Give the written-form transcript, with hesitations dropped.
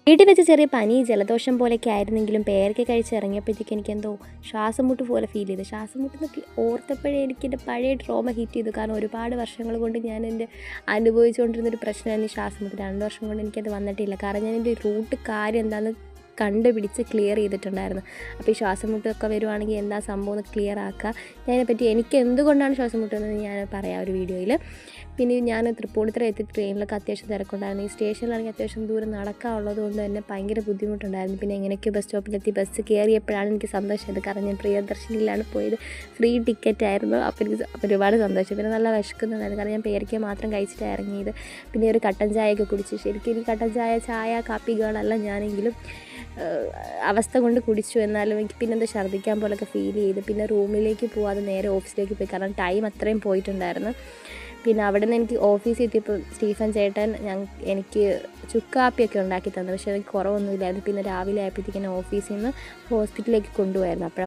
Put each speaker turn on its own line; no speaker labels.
വീട്ടിൽ വെച്ച് ചെറിയ പനി ജലദോഷം പോലെയൊക്കെ ആയിരുന്നെങ്കിലും പേരയ്ക്ക കഴിച്ച് ഇറങ്ങിയപ്പോഴത്തേക്ക് എനിക്കെന്തോ ശ്വാസം മുട്ട് പോലെ ഫീൽ ചെയ്തു. ശ്വാസം മുട്ടെന്നൊക്കെ ഓർത്തപ്പോഴേ എനിക്കെൻ്റെ പഴയ ട്രോമ ഹിറ്റ് ചെയ്തു. കാരണം ഒരുപാട് വർഷങ്ങൾ കൊണ്ട് ഞാൻ എൻ്റെ അനുഭവിച്ചുകൊണ്ടിരുന്നൊരു പ്രശ്നമായിരുന്നു ഈ ശ്വാസം മുട്ട്. 2 വർഷം കൊണ്ട് എനിക്കത് വന്നിട്ടില്ല. കാരണം ഞാൻ എൻ്റെ റൂട്ട് കാര്യം എന്താണെന്ന് കണ്ടുപിടിച്ച് ക്ലിയർ ചെയ്തിട്ടുണ്ടായിരുന്നു. അപ്പോൾ ഈ ശ്വാസം മുട്ടൊക്കെ വരുവാണെങ്കിൽ എന്താ സംഭവം എന്ന് ക്ലിയർ ആക്കുക. അതിനെപ്പറ്റി എനിക്ക് എന്തുകൊണ്ടാണ് ശ്വാസം മുട്ടുന്നത് ഞാൻ പറയാം ഒരു വീഡിയോയിൽ. പിന്നെ ഞാൻ തൃപ്പൂണിത്തുറ എത്തി ട്രെയിനിലൊക്കെ അത്യാവശ്യം തിരക്കുണ്ടായിരുന്നു. ഈ സ്റ്റേഷനിലാണെങ്കിൽ അത്യാവശ്യം ദൂരം നടക്കാനുള്ളത് കൊണ്ട് തന്നെ ഭയങ്കര ബുദ്ധിമുട്ടുണ്ടായിരുന്നു. പിന്നെ എങ്ങനെയൊക്കെ ബസ് സ്റ്റോപ്പിലെത്തി ബസ് കയറിയപ്പോഴാണ് എനിക്ക് സന്തോഷമായത്. കാരണം ഞാൻ പ്രിയദർശിനിയിലാണ് പോയത്, ഫ്രീ ടിക്കറ്റ് ആയിരുന്നു. അപ്പോൾ എനിക്ക് ഒരുപാട് സന്തോഷം. പിന്നെ നല്ല വിശക്കുന്നുണ്ടായിരുന്നു. കാരണം ഞാൻ പേരയ്ക്ക മാത്രം കഴിച്ചിട്ടാണ് ഇറങ്ങിയത്. പിന്നെ ഒരു കട്ടൻ ചായയൊക്കെ കുടിച്ചു. ശരിക്കും എനിക്ക് കട്ടൻ ചായ കാപ്പി ഗേളല്ല ഞാനെങ്കിലും അവസ്ഥ കൊണ്ട് കുടിച്ചു. എന്നാലും എനിക്ക് പിന്നെ എന്താ ഛർദ്ദിക്കാൻ പോലൊക്കെ ഫീൽ ചെയ്ത്. പിന്നെ റൂമിലേക്ക് പോകാതെ നേരെ ഓഫീസിലേക്ക് പോയി. കാരണം ടൈം അത്രയും പോയിട്ടുണ്ടായിരുന്നു. പിന്നെ അവിടെ നിന്ന് എനിക്ക് ഓഫീസിൽ എത്തിയപ്പോൾ സ്റ്റീഫൻ ചേട്ടൻ എനിക്ക് ചുക്കാപ്പിയൊക്കെ ഉണ്ടാക്കി തന്നു. പക്ഷേ എനിക്ക് കുറവൊന്നുമില്ലായിരുന്നു. പിന്നെ രാവിലെ ആയപ്പോഴത്തേക്കും ഓഫീസിൽ നിന്ന് ഹോസ്പിറ്റലിലേക്ക് കൊണ്ടുപോയായിരുന്നു. അപ്പോൾ